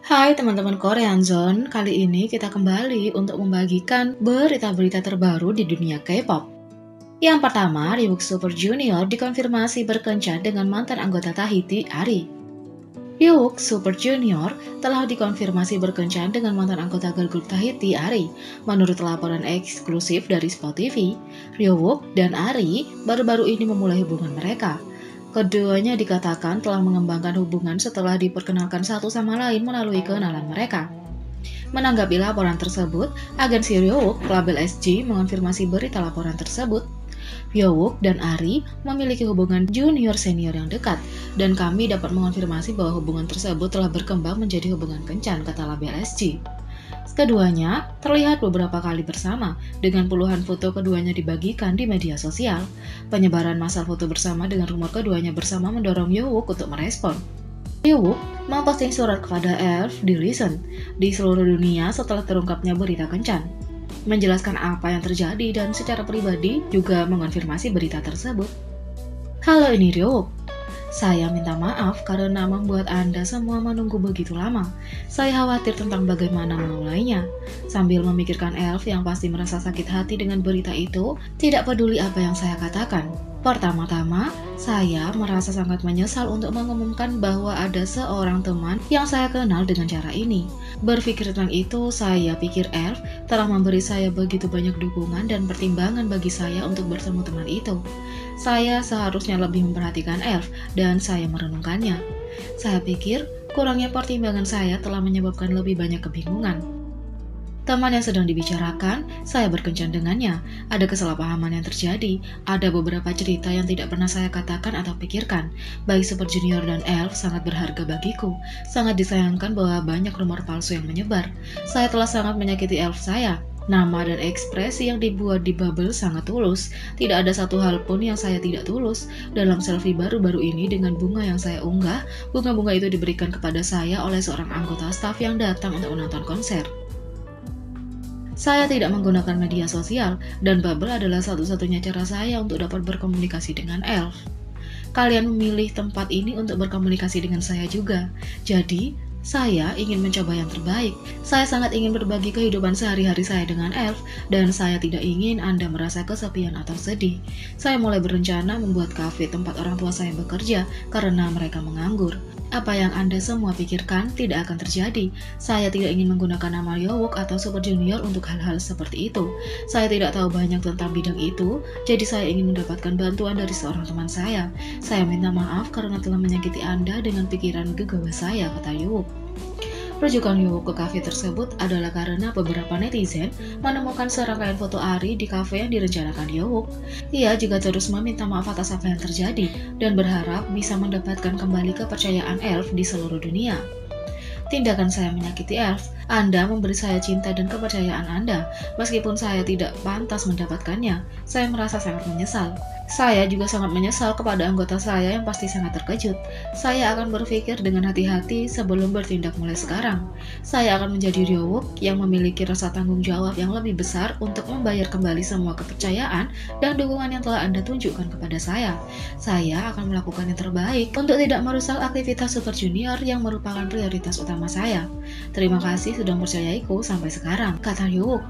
Hai teman-teman Korean Zone, kali ini kita kembali untuk membagikan berita-berita terbaru di dunia K-pop. Yang pertama, Ryuk Super Junior dikonfirmasi berkencan dengan mantan anggota Tahiti, Ari. Ryuk Super Junior telah dikonfirmasi berkencan dengan mantan anggota girl group Tahiti, Ari. Menurut laporan eksklusif dari Spot TV, Ryuk dan Ari baru-baru ini memulai hubungan mereka. Keduanya dikatakan telah mengembangkan hubungan setelah diperkenalkan satu sama lain melalui kenalan mereka. Menanggapi laporan tersebut, agensi Ryuk, label SG, mengonfirmasi berita laporan tersebut. Ryuk dan Ari memiliki hubungan junior-senior yang dekat, dan kami dapat mengonfirmasi bahwa hubungan tersebut telah berkembang menjadi hubungan kencan, kata label SG. Keduanya terlihat beberapa kali bersama, dengan puluhan foto keduanya dibagikan di media sosial. Penyebaran massal foto bersama dengan rumor keduanya bersama mendorong Ryuk untuk merespon. Ryuk memposting surat kepada ELF di Listen di seluruh dunia setelah terungkapnya berita kencan, menjelaskan apa yang terjadi dan secara pribadi juga mengonfirmasi berita tersebut. Halo, ini Ryuk. Saya minta maaf karena membuat Anda semua menunggu begitu lama. Saya khawatir tentang bagaimana memulainya. Sambil memikirkan ELF yang pasti merasa sakit hati dengan berita itu, tidak peduli apa yang saya katakan. Pertama-tama, saya merasa sangat menyesal untuk mengumumkan bahwa ada seorang teman yang saya kenal dengan cara ini. Berpikir tentang itu, saya pikir ELF telah memberi saya begitu banyak dukungan dan pertimbangan bagi saya untuk bertemu teman itu. Saya seharusnya lebih memperhatikan ELF dan saya merenungkannya. Saya pikir kurangnya pertimbangan saya telah menyebabkan lebih banyak kebingungan. Teman yang sedang dibicarakan, saya berkencan dengannya. Ada kesalahpahaman yang terjadi, ada beberapa cerita yang tidak pernah saya katakan atau pikirkan. Baik Super Junior dan ELF sangat berharga bagiku. Sangat disayangkan bahwa banyak rumor palsu yang menyebar. Saya telah sangat menyakiti ELF saya. Nama dan ekspresi yang dibuat di bubble sangat tulus. Tidak ada satu hal pun yang saya tidak tulus. Dalam selfie baru-baru ini dengan bunga yang saya unggah, bunga-bunga itu diberikan kepada saya oleh seorang anggota staf yang datang untuk menonton konser. Saya tidak menggunakan media sosial, dan bubble adalah satu-satunya cara saya untuk dapat berkomunikasi dengan ELF. Kalian memilih tempat ini untuk berkomunikasi dengan saya juga. Jadi, saya ingin mencoba yang terbaik. Saya sangat ingin berbagi kehidupan sehari-hari saya dengan ELF, dan saya tidak ingin Anda merasa kesepian atau sedih. Saya mulai berencana membuat kafe tempat orang tua saya bekerja karena mereka menganggur. Apa yang Anda semua pikirkan tidak akan terjadi. Saya tidak ingin menggunakan nama Ryuk atau Super Junior untuk hal-hal seperti itu. Saya tidak tahu banyak tentang bidang itu, jadi saya ingin mendapatkan bantuan dari seorang teman saya. Saya minta maaf karena telah menyakiti Anda dengan pikiran gegabah saya, kata Ryuk. Rujukan Ryuk ke kafe tersebut adalah karena beberapa netizen menemukan serangkaian foto Ari di kafe yang direncanakan Ryuk. Ia juga terus meminta maaf atas apa yang terjadi dan berharap bisa mendapatkan kembali kepercayaan ELF di seluruh dunia. Tindakan saya menyakiti ELF. Anda memberi saya cinta dan kepercayaan Anda, meskipun saya tidak pantas mendapatkannya. Saya merasa sangat menyesal. Saya juga sangat menyesal kepada anggota saya yang pasti sangat terkejut. Saya akan berpikir dengan hati-hati sebelum bertindak mulai sekarang. Saya akan menjadi Ryuk yang memiliki rasa tanggung jawab yang lebih besar untuk membayar kembali semua kepercayaan dan dukungan yang telah Anda tunjukkan kepada saya. Saya akan melakukan yang terbaik untuk tidak merusak aktivitas Super Junior yang merupakan prioritas utama saya. Terima kasih sudah mempercayaiku sampai sekarang, kata Ryuk.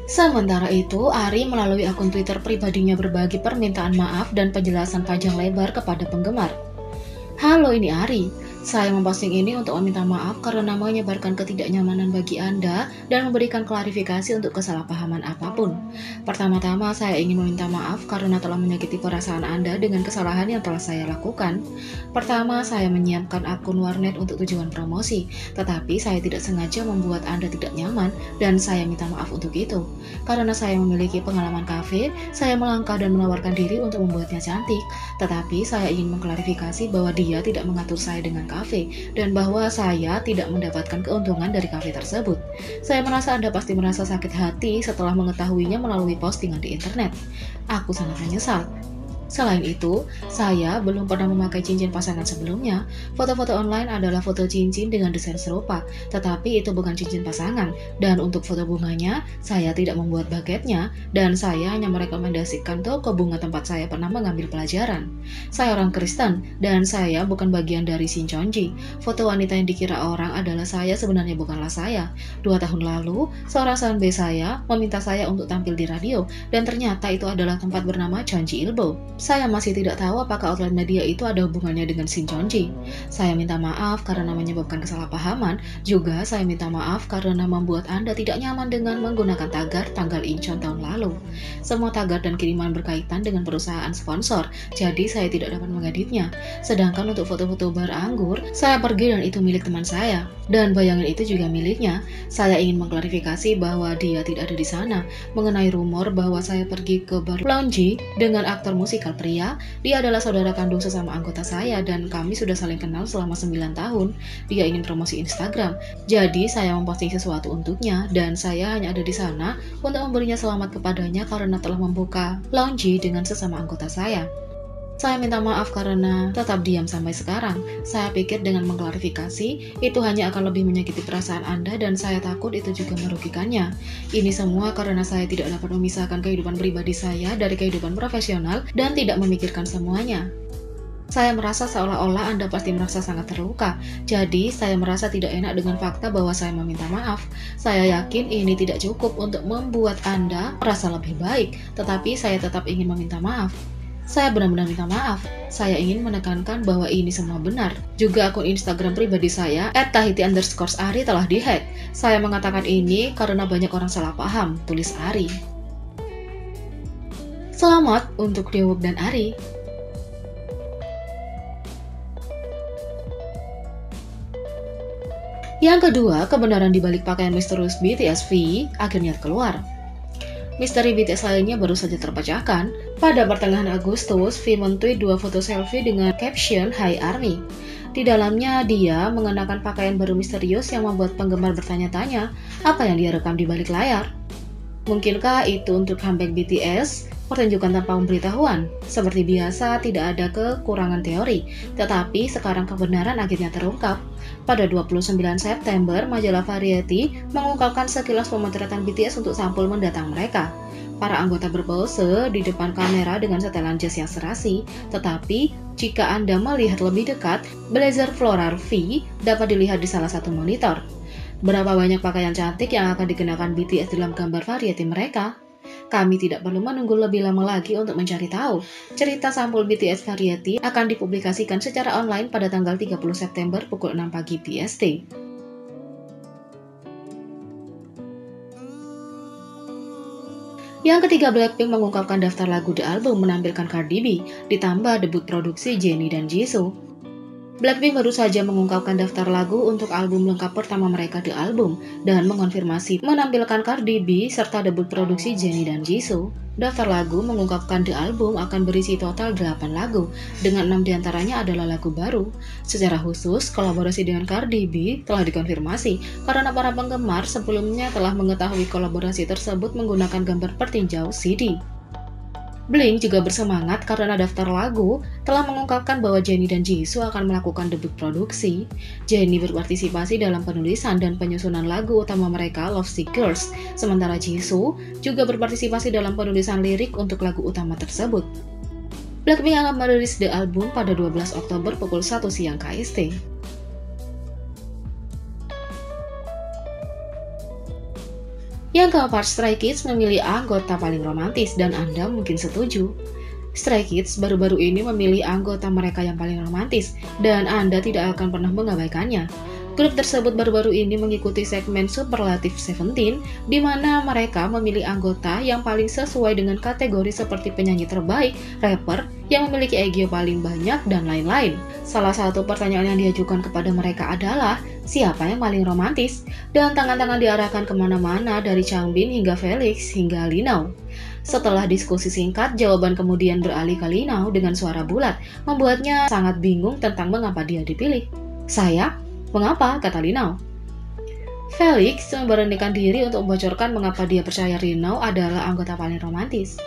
Sementara itu, Ari melalui akun Twitter pribadinya berbagi permintaan maaf dan penjelasan panjang lebar kepada penggemar. Halo, ini Ari. Saya memposting ini untuk meminta maaf karena menyebarkan ketidaknyamanan bagi Anda dan memberikan klarifikasi untuk kesalahpahaman apapun. Pertama-tama, saya ingin meminta maaf karena telah menyakiti perasaan Anda dengan kesalahan yang telah saya lakukan. Pertama, saya menyiapkan akun warnet untuk tujuan promosi, tetapi saya tidak sengaja membuat Anda tidak nyaman dan saya minta maaf untuk itu. Karena saya memiliki pengalaman kafe, saya melangkah dan menawarkan diri untuk membuatnya cantik, tetapi saya ingin mengklarifikasi bahwa dia tidak mengatur saya dengan kafe, dan bahwa saya tidak mendapatkan keuntungan dari kafe tersebut. Saya merasa Anda pasti merasa sakit hati setelah mengetahuinya melalui postingan di internet. Aku sangat menyesal. Selain itu, saya belum pernah memakai cincin pasangan sebelumnya. Foto-foto online adalah foto cincin dengan desain serupa, tetapi itu bukan cincin pasangan. Dan untuk foto bunganya, saya tidak membuat bucketnya, dan saya hanya merekomendasikan toko bunga tempat saya pernah mengambil pelajaran. Saya orang Kristen, dan saya bukan bagian dari Shincheonji. Foto wanita yang dikira orang adalah saya sebenarnya bukanlah saya. 2 tahun lalu, seorang sanbe saya meminta saya untuk tampil di radio, dan ternyata itu adalah tempat bernama Cheonji Ilbo. Saya masih tidak tahu apakah outlet media itu ada hubungannya dengan Shincheonji. Saya minta maaf karena menyebabkan kesalahpahaman. Juga saya minta maaf karena membuat Anda tidak nyaman dengan menggunakan tagar tanggal Incheon tahun lalu. Semua tagar dan kiriman berkaitan dengan perusahaan sponsor, jadi saya tidak dapat mengeditnya. Sedangkan untuk foto-foto bar anggur, saya pergi dan itu milik teman saya. Dan bayangan itu juga miliknya. Saya ingin mengklarifikasi bahwa dia tidak ada di sana. Mengenai rumor bahwa saya pergi ke bar Lounge dengan aktor musikal pria, dia adalah saudara kandung sesama anggota saya dan kami sudah saling kenal selama 9 tahun. Dia ingin promosi Instagram, jadi saya memposting sesuatu untuknya dan saya hanya ada di sana untuk memberinya selamat kepadanya karena telah membuka Lounge dengan sesama anggota saya. Saya minta maaf karena tetap diam sampai sekarang. Saya pikir dengan mengklarifikasi, itu hanya akan lebih menyakiti perasaan Anda dan saya takut itu juga merugikannya. Ini semua karena saya tidak dapat memisahkan kehidupan pribadi saya dari kehidupan profesional dan tidak memikirkan semuanya. Saya merasa seolah-olah Anda pasti merasa sangat terluka. Jadi, saya merasa tidak enak dengan fakta bahwa saya meminta maaf. Saya yakin ini tidak cukup untuk membuat Anda merasa lebih baik, tetapi saya tetap ingin meminta maaf. Saya benar-benar minta maaf. Saya ingin menekankan bahwa ini semua benar. Juga akun Instagram pribadi saya @tahiti_ari telah dihack. Saya mengatakan ini karena banyak orang salah paham, tulis Ari. Selamat untuk Daewoo dan Ari. Yang kedua, kebenaran di balik pakaian misterius BTS V akhirnya keluar. Misteri BTS lainnya baru saja terpecahkan. Pada pertengahan Agustus, V men-tweet 2 foto selfie dengan caption "Hi Army". Di dalamnya, dia mengenakan pakaian baru misterius yang membuat penggemar bertanya-tanya apa yang dia rekam di balik layar. Mungkinkah itu untuk comeback BTS? Pertunjukan tanpa pemberitahuan. Seperti biasa, tidak ada kekurangan teori, tetapi sekarang kebenaran akhirnya terungkap. Pada 29 September, majalah Variety mengungkapkan sekilas pemotretan BTS untuk sampul mendatang mereka. Para anggota berpose di depan kamera dengan setelan jas yang serasi, tetapi jika Anda melihat lebih dekat, blazer floral V dapat dilihat di salah satu monitor. Berapa banyak pakaian cantik yang akan dikenakan BTS dalam gambar Variety mereka? Kami tidak perlu menunggu lebih lama lagi untuk mencari tahu. Cerita sampul BTS Variety akan dipublikasikan secara online pada tanggal 30 September pukul 6 pagi PST. Yang ketiga, Blackpink mengungkapkan daftar lagu The Album menampilkan Cardi B, ditambah debut produksi Jennie dan Jisoo. Blackpink baru saja mengungkapkan daftar lagu untuk album lengkap pertama mereka The Album dan mengonfirmasi menampilkan Cardi B serta debut produksi Jennie dan Jisoo. Daftar lagu mengungkapkan The Album akan berisi total 8 lagu, dengan 6 diantaranya adalah lagu baru. Secara khusus, kolaborasi dengan Cardi B telah dikonfirmasi karena para penggemar sebelumnya telah mengetahui kolaborasi tersebut menggunakan gambar pertinjau CD. Blink juga bersemangat karena daftar lagu telah mengungkapkan bahwa Jennie dan Jisoo akan melakukan debut produksi. Jennie berpartisipasi dalam penulisan dan penyusunan lagu utama mereka Love Sick Girls, sementara Jisoo juga berpartisipasi dalam penulisan lirik untuk lagu utama tersebut. Blackpink akan merilis The Album pada 12 Oktober pukul 1 siang KST. Yang keempat, Stray Kids memilih anggota paling romantis dan Anda mungkin setuju. Stray Kids baru-baru ini memilih anggota mereka yang paling romantis dan Anda tidak akan pernah mengabaikannya. Grup tersebut baru-baru ini mengikuti segmen Superlative 17 di mana mereka memilih anggota yang paling sesuai dengan kategori seperti penyanyi terbaik, rapper, yang memiliki EGO paling banyak, dan lain-lain. Salah satu pertanyaan yang diajukan kepada mereka adalah, siapa yang paling romantis? Dan tangan-tangan diarahkan kemana-mana dari Changbin hingga Felix hingga Linao. Setelah diskusi singkat, jawaban kemudian beralih ke Linao dengan suara bulat, membuatnya sangat bingung tentang mengapa dia dipilih. Saya? Mengapa? Kata Linao. Felix memberanikan diri untuk membocorkan mengapa dia percaya Linao adalah anggota paling romantis.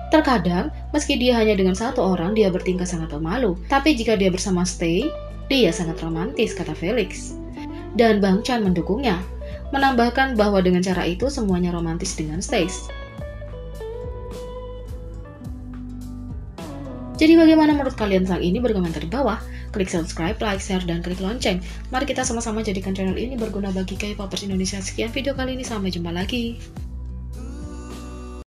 Terkadang, meski dia hanya dengan satu orang, dia bertingkah sangat pemalu. Tapi jika dia bersama Stay, dia sangat romantis, kata Felix. Dan Bang Chan mendukungnya, menambahkan bahwa dengan cara itu semuanya romantis dengan Stace. Jadi bagaimana menurut kalian tentang ini? Berkomentar di bawah. Klik subscribe, like, share, dan klik lonceng. Mari kita sama-sama jadikan channel ini berguna bagi K-popers Indonesia. Sekian video kali ini, sampai jumpa lagi.